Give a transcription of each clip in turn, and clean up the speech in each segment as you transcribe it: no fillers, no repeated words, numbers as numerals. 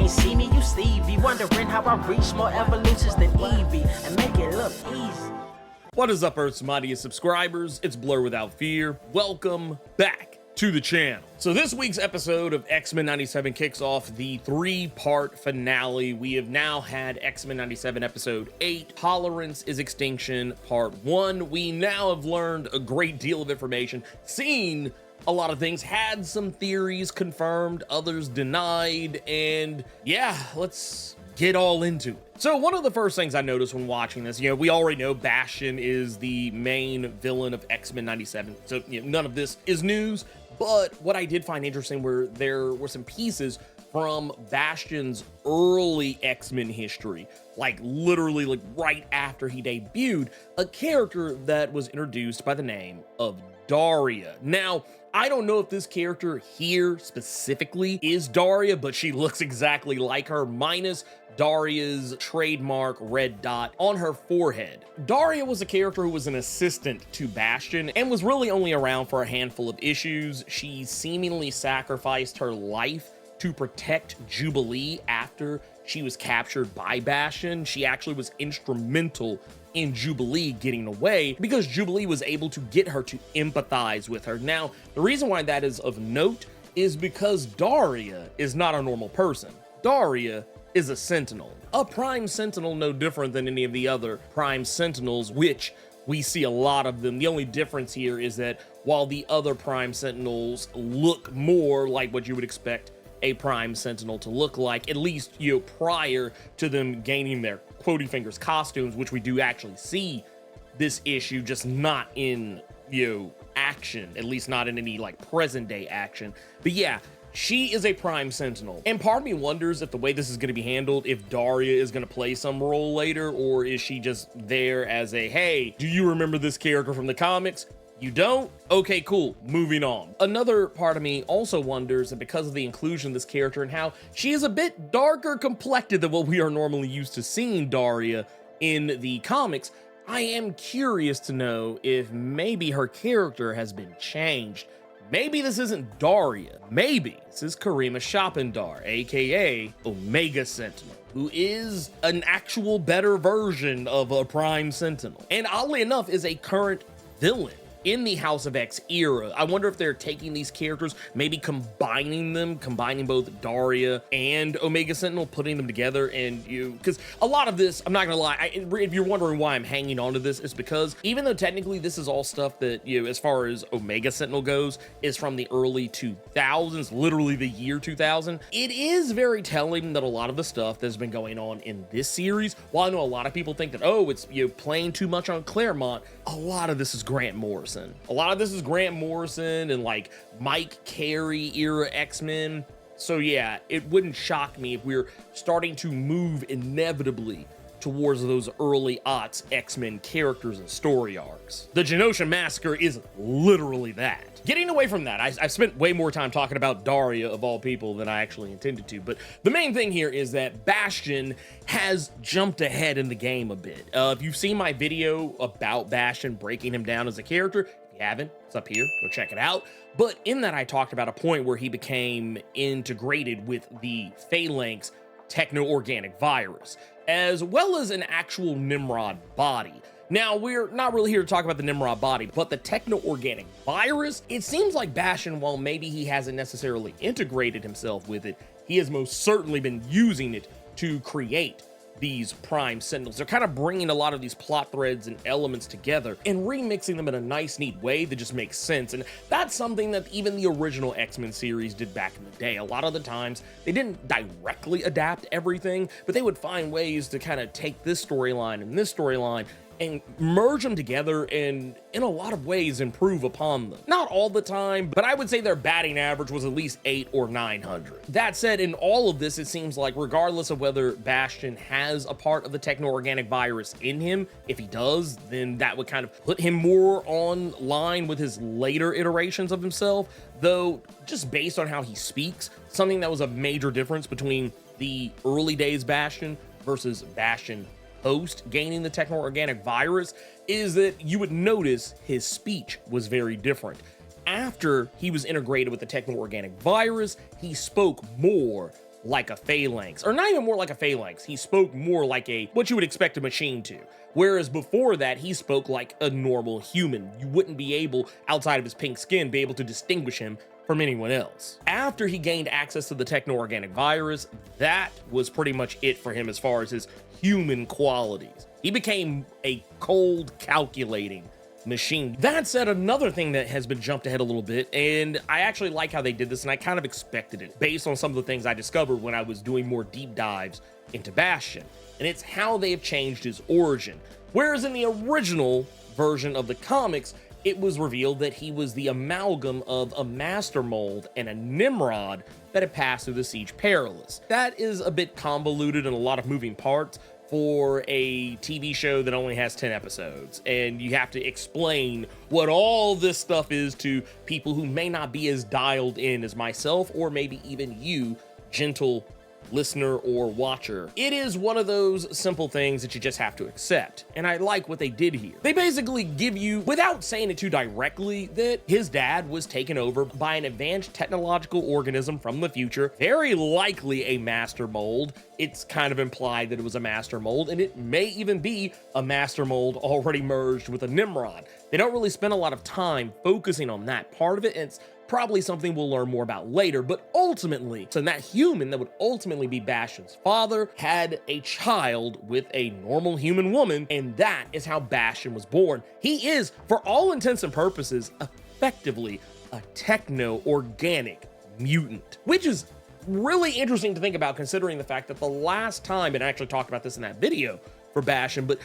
ain't see me, you Stevie. Wondering how I reach more evolutions than Evie and make it look easy. What is up, Earth's mightiest subscribers? It's Blerd without fear. Welcome back to the channel. So this week's episode of X-Men 97 kicks off the 3-part finale. We have now had X-Men 97 episode 8, Tolerance is Extinction, part 1. We now have learned a great deal of information, seen a lot of things, had some theories confirmed, others denied, and yeah, let's get all into it. So one of the first things I noticed when watching this, we already know Bastion is the main villain of X-Men 97, so none of this is news, but what I did find interesting were there were some pieces from Bastion's early X-Men history, literally right after he debuted, a character that was introduced by the name of Daria. Now, I don't know if this character here specifically is Daria, but she looks exactly like her, minus Daria's trademark red dot on her forehead. Daria was a character who was an assistant to Bastion and was really only around for a handful of issues. She seemingly sacrificed her life to protect Jubilee after she was captured by Bastion. She actually was instrumental in Jubilee getting away because Jubilee was able to get her to empathize with her. Now, the reason why that is of note is because Daria is not a normal person. Daria is a Sentinel. A Prime Sentinel no different than any of the other Prime Sentinels, which we see a lot of them. The only difference here is that while the other Prime Sentinels look more like what you would expect a Prime Sentinel to look like, at least prior to them gaining their Quotey Fingers costumes, which we do actually see this issue, just not in action, at least not in any present day action. But yeah, she is a Prime Sentinel, and part of me wonders if the way this is going to be handled, if Daria is going to play some role later, or is she just there as a, hey, do you remember this character from the comics? You don't? Okay, cool, moving on. Another part of me also wonders that because of the inclusion of this character and how she is a bit darker complected than what we are normally used to seeing Daria in the comics, I am curious to know if maybe her character has been changed. Maybe this isn't Daria. Maybe this is Karima Shopindar, aka Omega Sentinel, who is an actual better version of a Prime Sentinel, and oddly enough is a current villain in the House of X era. I wonder if they're taking these characters, maybe combining both Daria and Omega Sentinel, putting them together, and because a lot of this, I'm not gonna lie, if you're wondering why I'm hanging on to this, it's because even though technically this is all stuff that, as far as Omega Sentinel goes, is from the early 2000s, literally the year 2000, it is very telling that a lot of the stuff that's been going on in this series, while I know a lot of people think that, oh, it's, playing too much on Claremont, a lot of this is Grant Morrison. A lot of this is Grant Morrison and Mike Carey era X-Men. So yeah, it wouldn't shock me if we're starting to move inevitably towards those early aughts X-Men characters and story arcs. The Genosha Massacre is literally that. Getting away from that, I've spent way more time talking about Daria of all people than I actually intended to, but the main thing here is that Bastion has jumped ahead in the game a bit. If you've seen my video about Bastion, breaking him down as a character, if you haven't, it's up here, go check it out. But in that I talked about a point where he became integrated with the Phalanx techno-organic virus, as well as an actual Nimrod body. Now, we're not really here to talk about the Nimrod body, but the techno-organic virus, it seems like Bastion, while maybe he hasn't necessarily integrated himself with it, he has most certainly been using it to create these Prime Sentinels. They're kind of bringing a lot of these plot threads and elements together and remixing them in a nice, neat way that just makes sense. And that's something that even the original X-Men series did back in the day. A lot of the times, they didn't directly adapt everything, but they would find ways to kind of take this storyline and this storyline and merge them together and in a lot of ways improve upon them. Not all the time, but I would say their batting average was at least 800 or 900. That said, in all of this, it seems like regardless of whether Bastion has a part of the techno-organic virus in him, if he does, then that would kind of put him more on line with his later iterations of himself, though just based on how he speaks, something that was a major difference between the early days Bastion versus Bastion post gaining the techno-organic virus is that you would notice his speech was very different. After he was integrated with the techno-organic virus, he spoke more like a phalanx, or not even more like a phalanx. He spoke more like what you would expect a machine to. Whereas before that, he spoke like a normal human. You wouldn't be able, outside of his pink skin, be able to distinguish him from anyone else. After he gained access to the techno-organic virus, that was pretty much it for him as far as his human qualities. He became a cold, calculating machine. That said, another thing that has been jumped ahead a little bit, and I actually like how they did this, and I kind of expected it based on some of the things I discovered when I was doing more deep dives into Bastion, and it's how they have changed his origin. Whereas in the original version of the comics, it was revealed that he was the amalgam of a Master Mold and a Nimrod that had passed through the Siege Perilous. That is a bit convoluted and a lot of moving parts for a TV show that only has 10 episodes, and you have to explain what all this stuff is to people who may not be as dialed in as myself, or maybe even you, gentle listener or watcher. It is one of those simple things that you just have to accept, and I like what they did here. They basically give you, without saying it too directly, that his dad was taken over by an advanced technological organism from the future, very likely a Master Mold. It's kind of implied that it was a Master Mold, and it may even be a Master Mold already merged with a Nimrod. They don't really spend a lot of time focusing on that part of it, and it's probably something we'll learn more about later, but ultimately, so that human that would ultimately be Bastion's father had a child with a normal human woman, and that is how Bastion was born. He is, for all intents and purposes, effectively a techno-organic mutant, which is really interesting to think about, considering the fact that the last time, and I actually talked about this in that video for Bastion, but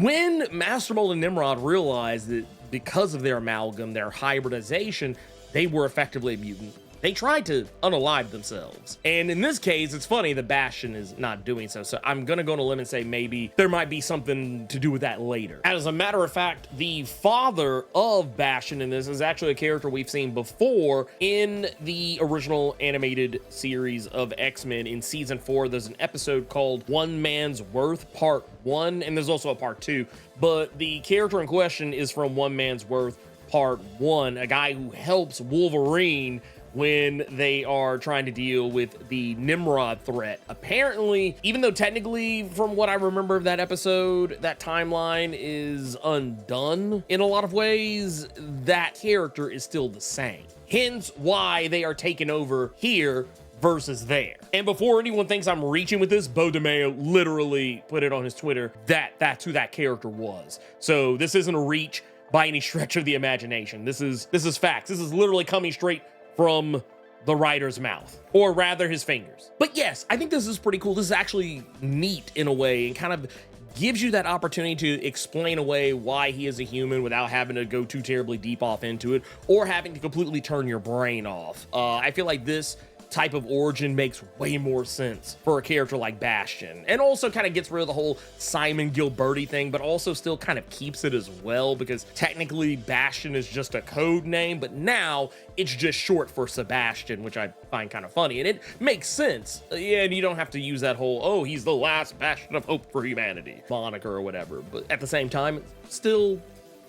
when Master Mold and Nimrod realized that because of their amalgam, their hybridization, they were effectively a mutant, they tried to unalive themselves. And in this case, it's funny that Bastion is not doing so. So I'm gonna go on a limb and say maybe there might be something to do with that later. As a matter of fact, the father of Bastion in this is actually a character we've seen before in the original animated series of X-Men. In season 4, there's an episode called One Man's Worth Part 1, and there's also a Part 2, but the character in question is from One Man's Worth Part 1, a guy who helps Wolverine when they are trying to deal with the Nimrod threat. Apparently, even though technically, from what I remember of that episode, that timeline is undone in a lot of ways, that character is still the same. Hence why they are taken over here versus there. And before anyone thinks I'm reaching with this, Bo DeMeo literally put it on his Twitter that that's who that character was. So this isn't a reach by any stretch of the imagination. This is facts. This is literally coming straight from the writer's mouth, or rather his fingers. But yes, I think this is pretty cool. This is actually neat in a way, and kind of gives you that opportunity to explain away why he is a human without having to go too terribly deep off into it, or having to completely turn your brain off. I feel like this type of origin makes way more sense for a character like Bastion, and also kind of gets rid of the whole Simon Gilberti thing, but also still kind of keeps it as well, because technically Bastion is just a code name, but now it's just short for Sebastian, which I find kind of funny, and it makes sense. Yeah, and you don't have to use that whole, oh, he's the last bastion of hope for humanity moniker or whatever, but at the same time, it still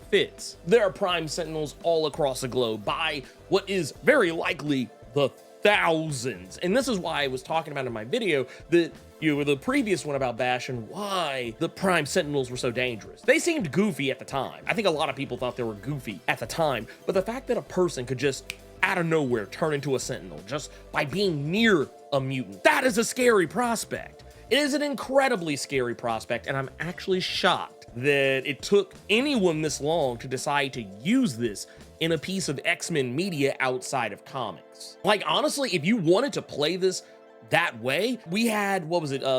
fits. There are Prime Sentinels all across the globe by what is very likely the thousands. And this is why I was talking about in my video that, the previous one about Bastion, why the Prime Sentinels were so dangerous. They seemed goofy at the time. I think a lot of people thought they were goofy at the time, but the fact that a person could just out of nowhere turn into a Sentinel just by being near a mutant, that is a scary prospect. It is an incredibly scary prospect, and I'm actually shocked that it took anyone this long to decide to use this in a piece of X-Men media outside of comics. Like, honestly, if you wanted to play this that way, we had,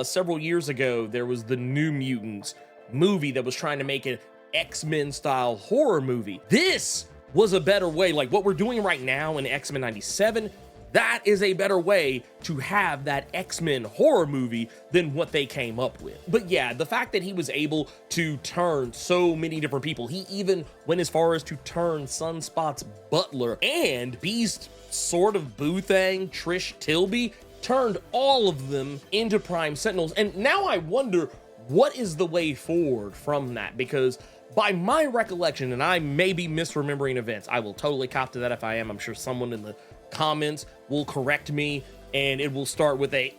several years ago, there was the New Mutants movie that was trying to make an X-Men style horror movie. This was a better way. Like what we're doing right now in X-Men 97, that is a better way to have that X-Men horror movie than what they came up with. But yeah, the fact that he was able to turn so many different people, he even went as far as to turn Sunspot's butler and Beast sort of Boothang, Trish Tilby, turned all of them into Prime Sentinels. And now I wonder, what is the way forward from that? Because by my recollection, and I may be misremembering events, I will totally cop to that if I am. I'm sure someone in the comments will correct me, and it will start with a,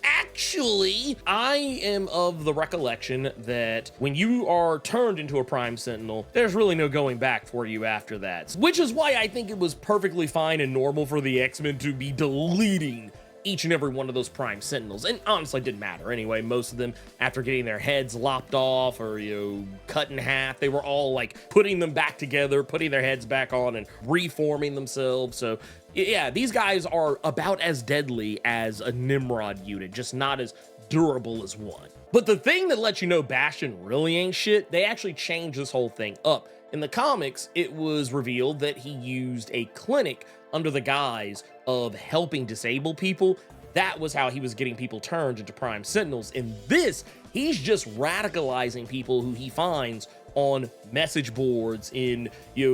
actually, I am of the recollection that when you are turned into a Prime Sentinel, there's really no going back for you after that. Which is why I think it was perfectly fine and normal for the X-Men to be deleting each and every one of those Prime Sentinels. And honestly, it didn't matter anyway. Most of them, after getting their heads lopped off or, cut in half, they were all like putting them back together, putting their heads back on and reforming themselves. So yeah, these guys are about as deadly as a Nimrod unit, just not as durable as one. But the thing that lets you know Bastion really ain't shit, they actually changed this whole thing up. In the comics, it was revealed that he used a clinic under the guise of helping disabled people. That was how he was getting people turned into Prime Sentinels. In this, he's just radicalizing people who he finds on message boards, in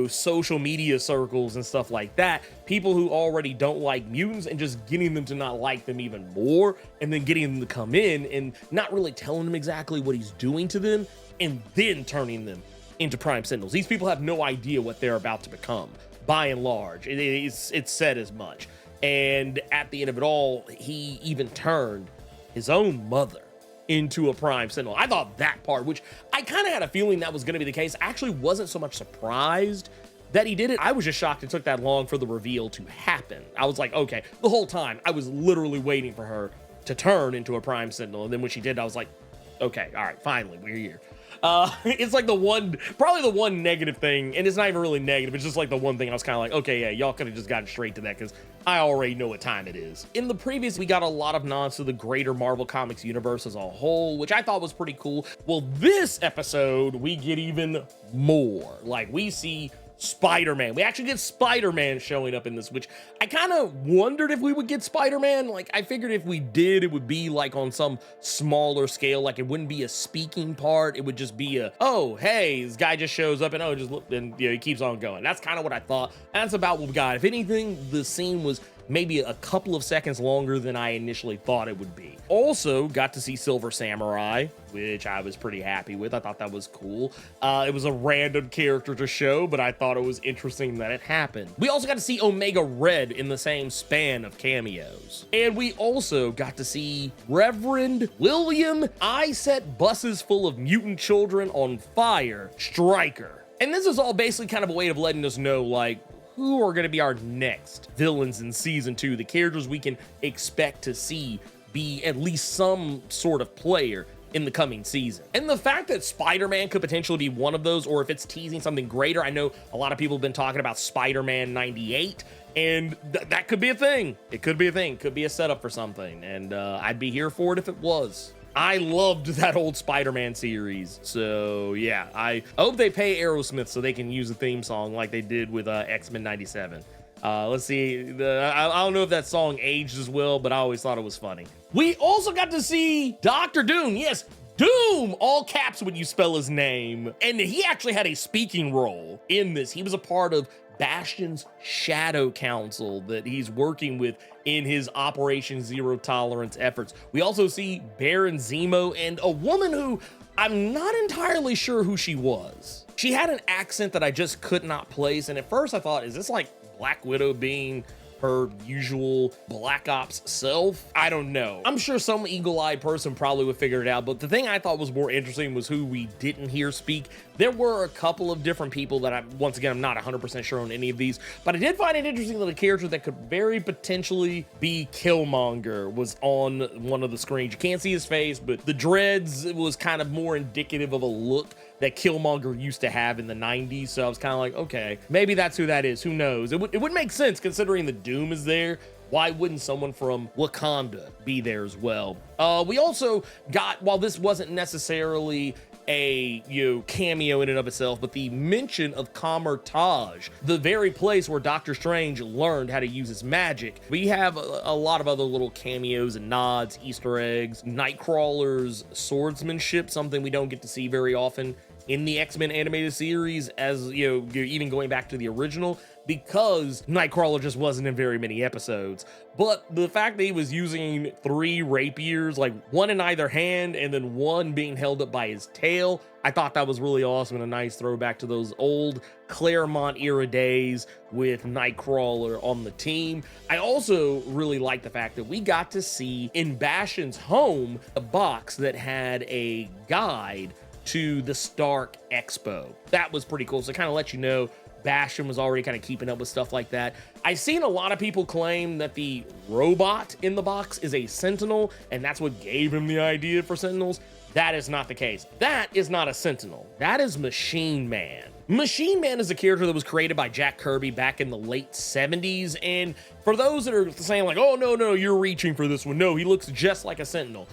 social media circles and stuff like that. People who already don't like mutants, and just getting them to not like them even more, and then getting them to come in and not really telling them exactly what he's doing to them, and then turning them into Prime Sentinels. These people have no idea what they're about to become, by and large. It's said as much. And at the end of it all, he even turned his own mother into a Prime Sentinel. I thought that part, which I kind of had a feeling that was going to be the case, I actually wasn't so much surprised that he did it. I was just shocked it took that long for the reveal to happen. I was like, okay, the whole time I was literally waiting for her to turn into a Prime Sentinel. And then when she did, I was like, okay, all right, finally, we're here. It's like probably the one negative thing, and it's not even really negative, it's just like the one thing I was kind of like, okay, yeah, y'all could have just gotten straight to that because I already know what time it is. In the previous, we got a lot of nods to the greater Marvel Comics universe as a whole, which I thought was pretty cool. Well, this episode, we get even more. Like, we see Spider-Man. We actually get Spider-Man showing up in this, which I kind of wondered if we would get Spider-Man. Like, I figured if we did, it would be like on some smaller scale. Like, it wouldn't be a speaking part. It would just be a, oh, hey, this guy just shows up and just look, and he keeps on going. That's kind of what I thought. That's about what we got. If anything, the scene was maybe a couple of seconds longer than I initially thought it would be. Also got to see Silver Samurai, which I was pretty happy with. I thought that was cool. It was a random character to show, but I thought it was interesting that it happened. We also got to see Omega Red in the same span of cameos. And we also got to see Reverend William I Set Buses Full of Mutant Children on Fire Stryker. And this is all basically kind of a way of letting us know, like, who are going to be our next villains in season 2, the characters we can expect to see be at least some sort of player in the coming season. And the fact that Spider-Man could potentially be one of those, or if it's teasing something greater, I know a lot of people have been talking about Spider-Man 98, and that could be a thing. It could be a thing, could be a setup for something, and I'd be here for it if it was. I loved that old Spider-Man series. So yeah, I hope they pay Aerosmith so they can use the theme song like they did with X-Men 97. Let's see. I don't know if that song aged as well, but I always thought it was funny. We also got to see Dr. Doom. Yes, Doom, all caps when you spell his name. And he actually had a speaking role in this. He was a part of Bastion's Shadow Council that he's working with in his Operation Zero Tolerance efforts. We also see Baron Zemo and a woman who I'm not entirely sure who she was. She had an accent that I just could not place, and at first I thought, is this like Black Widow being her usual Black Ops self? I don't know. I'm sure some eagle-eyed person probably would figure it out, but the thing I thought was more interesting was who we didn't hear speak. There were a couple of different people that once again, I'm not 100% sure on any of these, but I did find it interesting that a character that could very potentially be Killmonger was on one of the screens. You can't see his face, but the dreads was kind of more indicative of a look that Killmonger used to have in the 90s. So I was kind of like, okay, maybe that's who that is. Who knows? It would make sense considering the Doom is there. Why wouldn't someone from Wakanda be there as well? We also got, while this wasn't necessarily a cameo in and of itself, but the mention of Kamar-Taj, the very place where Doctor Strange learned how to use his magic. We have a lot of other little cameos and nods, Easter eggs, Nightcrawler's swordsmanship, something we don't get to see very often in the X-Men animated series, as you know, you're even going back to the original, because Nightcrawler just wasn't in very many episodes. But the fact that he was using 3 rapiers, like one in either hand and then one being held up by his tail, I thought that was really awesome and a nice throwback to those old Claremont era days with Nightcrawler on the team. I also really like the fact that we got to see in Bastion's home a box that had a guide to the Stark Expo. That was pretty cool. So it kind of let you know Bastion was already kind of keeping up with stuff like that. I've seen a lot of people claim that the robot in the box is a Sentinel, and that's what gave him the idea for Sentinels. That is not the case. That is not a Sentinel. That is Machine Man. Machine Man is a character that was created by Jack Kirby back in the late 70s, and for those that are saying like, oh, no, you're reaching for this one. No, he looks just like a Sentinel.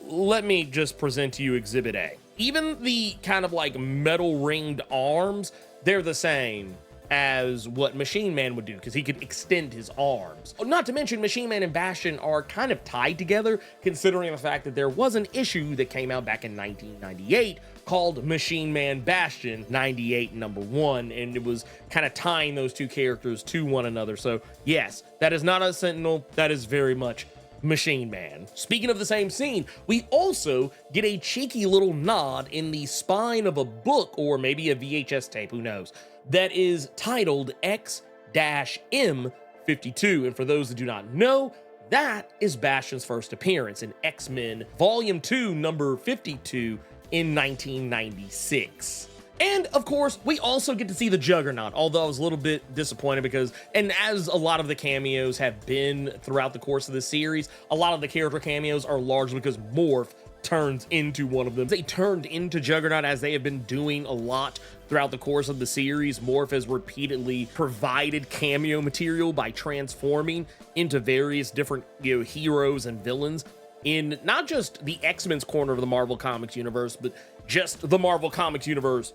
Let me just present to you Exhibit A. Even the kind of like metal ringed arms, they're the same as what Machine Man would do, because he could extend his arms. Not to mention, Machine Man and Bastion are kind of tied together, considering the fact that there was an issue that came out back in 1998 called Machine Man Bastion 98 #1, and it was kind of tying those two characters to one another. So yes, that is not a Sentinel, that is very much Machine Man. Speaking of the same scene, we also get a cheeky little nod in the spine of a book, or maybe a VHS tape, who knows, that is titled X-M52. And for those that do not know, that is Bastion's first appearance in X-Men Volume 2, number 52 in 1996. And of course, we also get to see the Juggernaut, although I was a little bit disappointed because, and as a lot of the cameos have been throughout the course of the series, a lot of the character cameos are largely because Morph turns into one of them. They turned into Juggernaut, as they have been doing a lot throughout the course of the series. Morph has repeatedly provided cameo material by transforming into various different, heroes and villains in not just the X-Men's corner of the Marvel Comics universe, but just the Marvel Comics universe,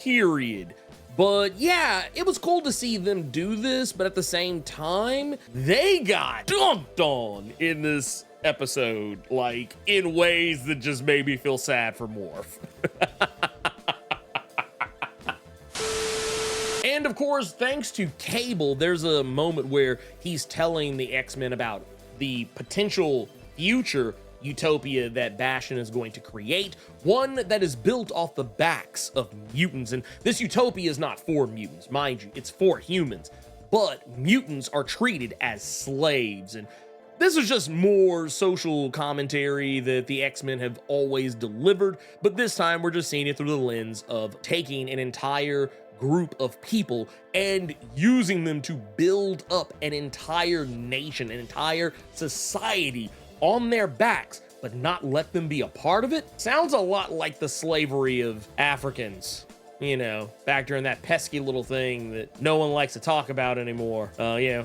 period. But yeah, it was cool to see them do this, but at the same time, they got dumped on in this episode, like in ways that just made me feel sad for Morph. And of course, thanks to Cable, there's a moment where he's telling the X-Men about the potential future utopia that Bastion is going to create, one that is built off the backs of mutants. And this utopia is not for mutants, mind you, it's for humans, but mutants are treated as slaves. And this is just more social commentary that the X-Men have always delivered, but this time we're just seeing it through the lens of taking an entire group of people and using them to build up an entire nation, an entire society on their backs, but not let them be a part of it. Sounds a lot like the slavery of Africans, back during that pesky little thing that no one likes to talk about anymore.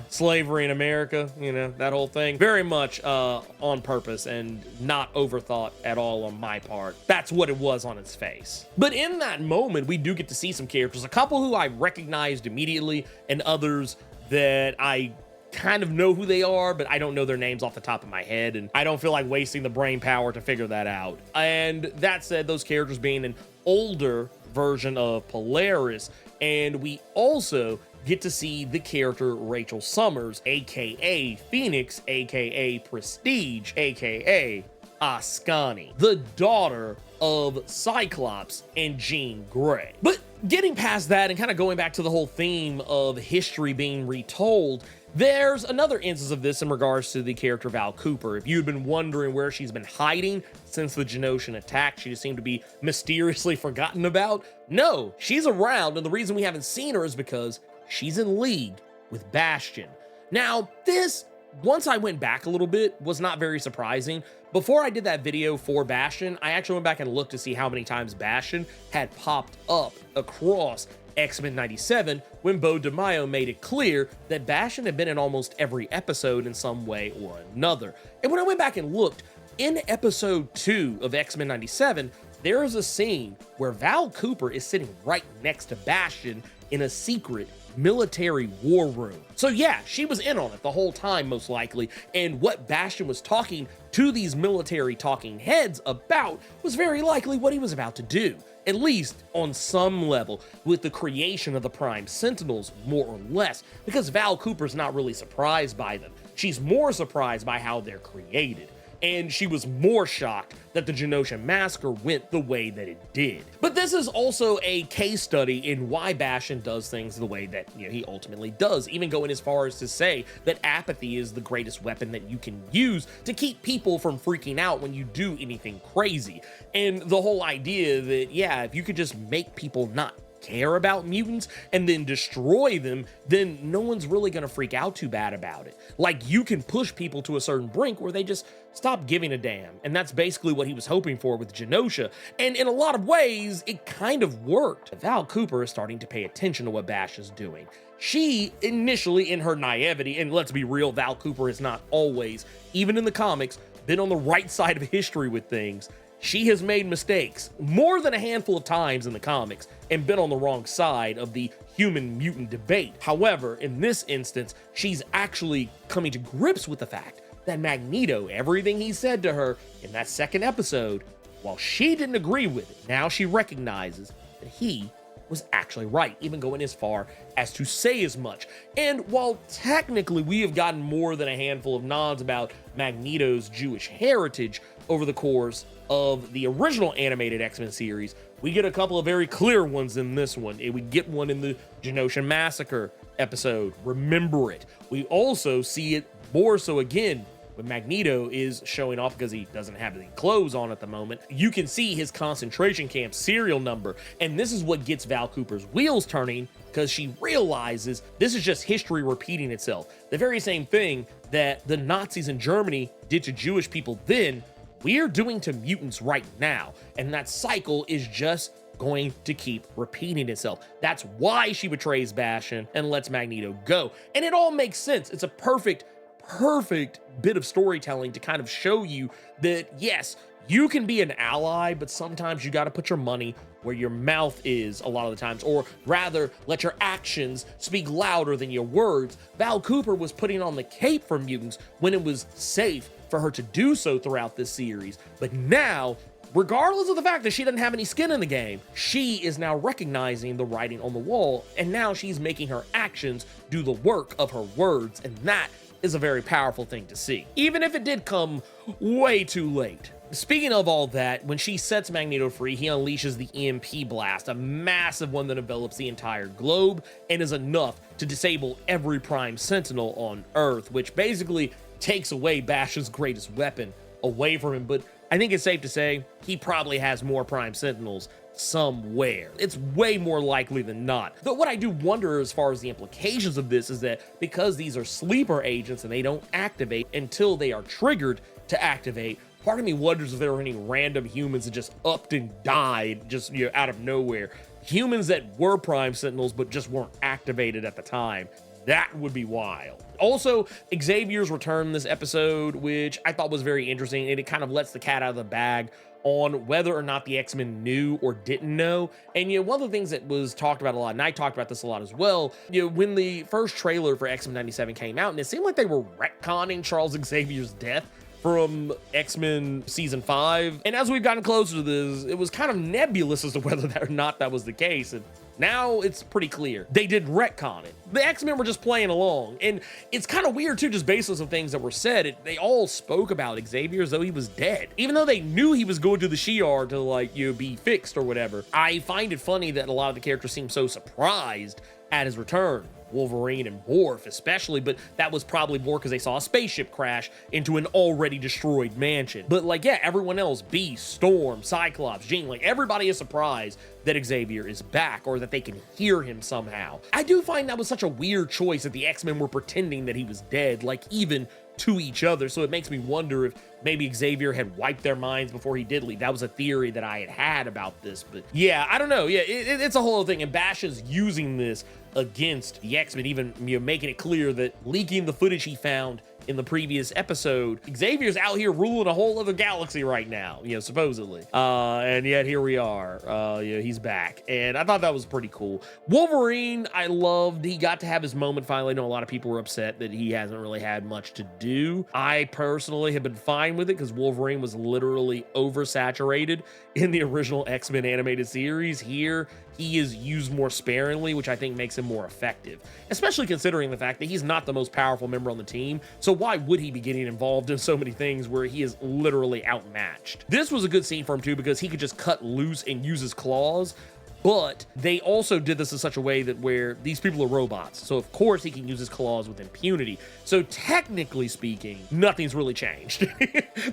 Slavery in America, that whole thing. Very much on purpose and not overthought at all on my part. That's what it was on its face. But in that moment, we do get to see some characters, a couple who I recognized immediately, and others that I kind of know who they are, but I don't know their names off the top of my head, and I don't feel like wasting the brain power to figure that out. And that said, those characters being an older version of Polaris, and we also get to see the character Rachel Summers, aka Phoenix, aka Prestige, aka Ascani, the daughter of Cyclops and Jean Grey. But getting past that and kind of going back to the whole theme of history being retold, there's another instance of this in regards to the character Val Cooper. If you've been wondering where she's been hiding since the Genosian attack, she just seemed to be mysteriously forgotten about. No, she's around, and the reason we haven't seen her is because she's in league with Bastion. Now, this, once I went back a little bit, was not very surprising. Before I did that video for Bastion, I actually went back and looked to see how many times Bastion had popped up across X-Men 97 when Bo DeMaio made it clear that Bastion had been in almost every episode in some way or another. And when I went back and looked, in episode 2 of X-Men 97, there is a scene where Val Cooper is sitting right next to Bastion in a secret military war room. So yeah, she was in on it the whole time, most likely, and what Bastion was talking to these military talking heads about was very likely what he was about to do, at least on some level, with the creation of the Prime Sentinels, more or less, because Val Cooper's not really surprised by them. She's more surprised by how they're created. And she was more shocked that the Genosha Massacre went the way that it did. But this is also a case study in why Bastion does things the way that he ultimately does, even going as far as to say that apathy is the greatest weapon that you can use to keep people from freaking out when you do anything crazy. And the whole idea that, yeah, if you could just make people not care about mutants and then destroy them, then no one's really gonna freak out too bad about it. Like, you can push people to a certain brink where they just stop giving a damn, and that's basically what he was hoping for with Genosha, and in a lot of ways it kind of worked. Val Cooper is starting to pay attention to what Bash is doing. She initially, in her naivety, and let's be real, Val Cooper has not always, even in the comics, been on the right side of history with things. She has made mistakes more than a handful of times in the comics and been on the wrong side of the human mutant debate. However, in this instance, she's actually coming to grips with the fact that Magneto, everything he said to her in that second episode, while she didn't agree with it, now she recognizes that he was actually right, even going as far as to say as much. And while technically we have gotten more than a handful of nods about Magneto's Jewish heritage over the course of the original animated X-Men series, we get a couple of very clear ones in this one. We get one in the Genosha Massacre episode, Remember It. We also see it more so again when Magneto is showing off because he doesn't have any clothes on at the moment. You can see his concentration camp serial number, and this is what gets Val Cooper's wheels turning, because she realizes this is just history repeating itself. The very same thing that the Nazis in Germany did to Jewish people then, we're doing to mutants right now, and that cycle is just going to keep repeating itself. That's why she betrays Bastion and lets Magneto go, and it all makes sense. It's a perfect bit of storytelling to kind of show you that, yes, you can be an ally, but sometimes you got to put your money where your mouth is a lot of the times, or rather let your actions speak louder than your words. Val Cooper was putting on the cape for mutants when it was safe for her to do so throughout this series, but now, regardless of the fact that she doesn't have any skin in the game, she is now recognizing the writing on the wall, and now she's making her actions do the work of her words, and that is a very powerful thing to see, even if it did come way too late. Speaking of all that, when she sets Magneto free, he unleashes the EMP blast, a massive one that envelops the entire globe and is enough to disable every Prime Sentinel on Earth, which basically takes away Bash's greatest weapon away from him. But I think it's safe to say he probably has more Prime Sentinels somewhere. It's way more likely than not. But what I do wonder as far as the implications of this is that because these are sleeper agents and they don't activate until they are triggered to activate, part of me wonders if there were any random humans that just upped and died just out of nowhere. Humans that were Prime Sentinels but just weren't activated at the time. That would be wild. Also, Xavier's return in this episode, which I thought was very interesting, and it kind of lets the cat out of the bag on whether or not the X-Men knew or didn't know. And one of the things that was talked about a lot, and I talked about this a lot as well, when the first trailer for X-Men 97 came out, and it seemed like they were retconning Charles Xavier's death from X-Men Season 5. And as we've gotten closer to this, it was kind of nebulous as to whether or not that was the case. And now it's pretty clear. They did retcon it. The X-Men were just playing along. And it's kind of weird too, just based on some things that were said. They all spoke about Xavier as though he was dead, even though they knew he was going to the Shi'ar to be fixed or whatever. I find it funny that a lot of the characters seem so surprised at his return. Wolverine and Worf especially, but that was probably more because they saw a spaceship crash into an already destroyed mansion. But everyone else, Beast, Storm, Cyclops, Jean, everybody is surprised that Xavier is back or that they can hear him somehow. I do find that was such a weird choice that the X-Men were pretending that he was dead, even to each other. So it makes me wonder if maybe Xavier had wiped their minds before he did leave. That was a theory that I had about this, but yeah, I don't know. Yeah, it's a whole thing, and Bash is using this against the X-Men, even making it clear that leaking the footage he found in the previous episode, Xavier's out here ruling a whole other galaxy right now, supposedly. And yet here we are. He's back. And I thought that was pretty cool. Wolverine, I loved. He got to have his moment finally. I know a lot of people were upset that he hasn't really had much to do. I personally have been fine with it because Wolverine was literally oversaturated in the original X-Men animated series. Here, he is used more sparingly, which I think makes him more effective, especially considering the fact that he's not the most powerful member on the team. So why would he be getting involved in so many things where he is literally outmatched? This was a good scene for him too, because he could just cut loose and use his claws. But they also did this in such a way that where these people are robots. So of course he can use his claws with impunity. So technically speaking, nothing's really changed.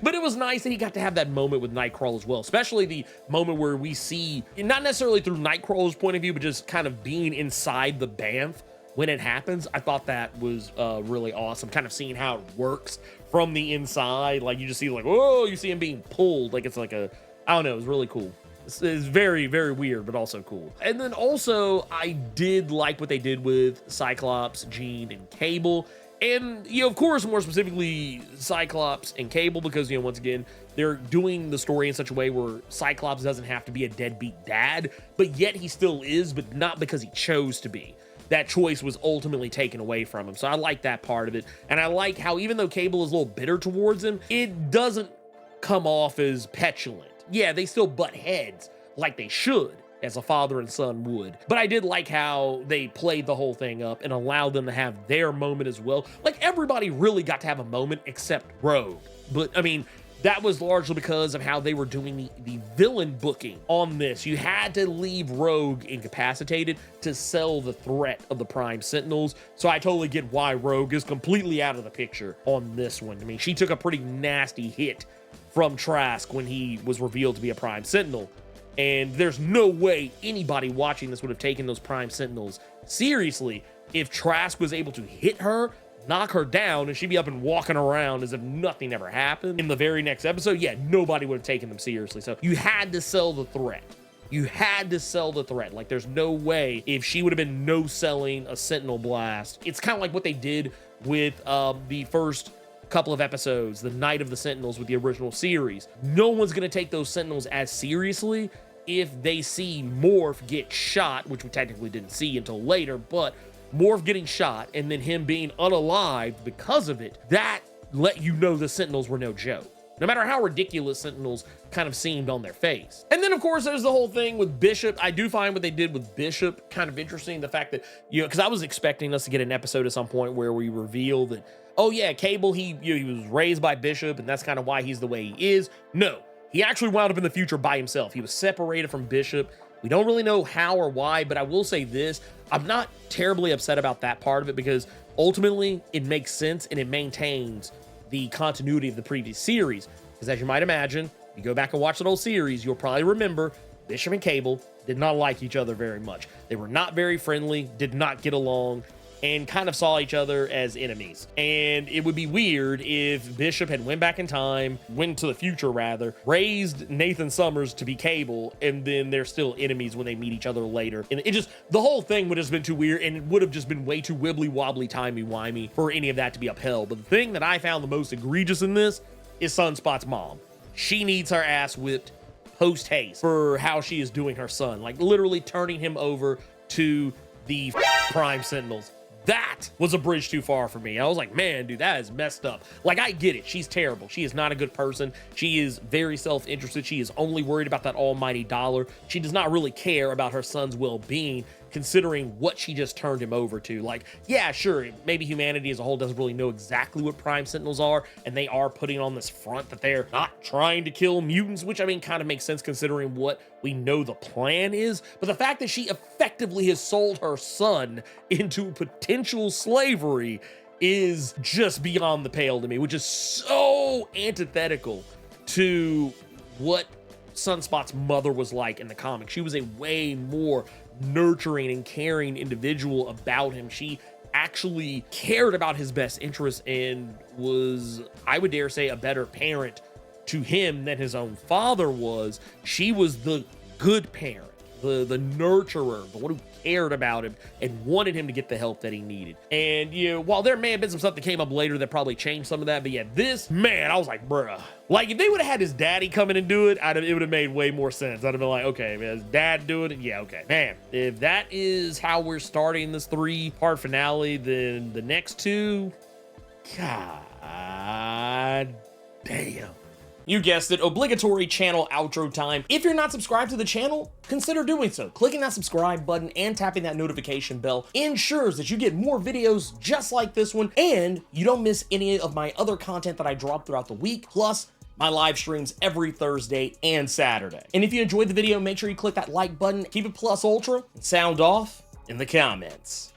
But it was nice that he got to have that moment with Nightcrawler as well, especially the moment where we see, not necessarily through Nightcrawler's point of view, but just kind of being inside the Banff when it happens. I thought that was really awesome, kind of seeing how it works from the inside. Like you just see like, whoa, you see him being pulled. Like it's like a, I don't know, it was really cool. It's very, very weird, but also cool. And then also, I did like what they did with Cyclops, Jean, and Cable. And, of course, more specifically, Cyclops and Cable, because, once again, they're doing the story in such a way where Cyclops doesn't have to be a deadbeat dad, but yet he still is, but not because he chose to be. That choice was ultimately taken away from him. So I like that part of it. And I like how even though Cable is a little bitter towards him, it doesn't come off as petulant. Yeah, they still butt heads like they should, as a father and son would. But I did like how they played the whole thing up and allowed them to have their moment as well. Like everybody really got to have a moment except Rogue. But I mean, that was largely because of how they were doing the villain booking on this. You had to leave Rogue incapacitated to sell the threat of the Prime Sentinels. So I totally get why Rogue is completely out of the picture on this one. I mean, she took a pretty nasty hit from Trask when he was revealed to be a Prime Sentinel. And there's no way anybody watching this would have taken those Prime Sentinels seriously if Trask was able to hit her, knock her down, and she'd be up and walking around as if nothing ever happened. In the very next episode, yeah, nobody would have taken them seriously. So you had to sell the threat. You had to sell the threat. Like there's no way if she would have been no-selling a Sentinel Blast. It's kind of like what they did with the first couple of episodes, the Night of the Sentinels with the original series. No one's gonna take those Sentinels as seriously if they see Morph get shot, which we technically didn't see until later, but Morph getting shot and then him being unalived because of it, that let you know the Sentinels were no joke. No matter how ridiculous Sentinels kind of seemed on their face. And then, of course, there's the whole thing with Bishop. I do find what they did with Bishop kind of interesting. The fact that, because I was expecting us to get an episode at some point where we reveal that, oh yeah, Cable, he was raised by Bishop and that's kind of why he's the way he is. No, he actually wound up in the future by himself. He was separated from Bishop. We don't really know how or why, but I will say this, I'm not terribly upset about that part of it because ultimately it makes sense and it maintains the continuity of the previous series. Because as you might imagine, if you go back and watch that old series, you'll probably remember Bishop and Cable did not like each other very much. They were not very friendly, did not get along, and kind of saw each other as enemies. And it would be weird if Bishop had went back in time, went to the future rather, raised Nathan Summers to be Cable, and then they're still enemies when they meet each other later. And it just, the whole thing would have been too weird, and it would have just been way too wibbly wobbly timey-wimey for any of that to be upheld. But the thing that I found the most egregious in this is Sunspot's mom. She needs her ass whipped post haste for how she is doing her son, like literally turning him over to the Prime Sentinels. That was a bridge too far for me. I was like, man, dude, that is messed up. Like, I get it. She's terrible. She is not a good person. She is very self-interested. She is only worried about that almighty dollar. She does not really care about her son's well-being, considering what she just turned him over to. Like, yeah, sure, maybe humanity as a whole doesn't really know exactly what Prime Sentinels are, and they are putting on this front that they're not trying to kill mutants, which I mean kind of makes sense considering what we know the plan is. But the fact that she effectively has sold her son into potential slavery is just beyond the pale to me, which is so antithetical to what Sunspot's mother was like in the comics. She was a way more nurturing and caring individual about him. She actually cared about his best interests and was, I would dare say, a better parent to him than his own father was. She was the good parent, the nurturer, the one who cared about him and wanted him to get the help that he needed. And, you know, while there may have been some stuff that came up later that probably changed some of that, but yeah, this, man, I was like, bruh. Like, if they would have had his daddy come in and do it, it would have made way more sense. I'd have been like, okay, man, his dad doing it? Yeah, okay. Man, if that is how we're starting this 3-part finale, then the next 2, God damn. You guessed it, obligatory channel outro time. If you're not subscribed to the channel, consider doing so. Clicking that subscribe button and tapping that notification bell ensures that you get more videos just like this one, and you don't miss any of my other content that I drop throughout the week, plus my live streams every Thursday and Saturday. And if you enjoyed the video, make sure you click that like button, keep it plus ultra, and sound off in the comments.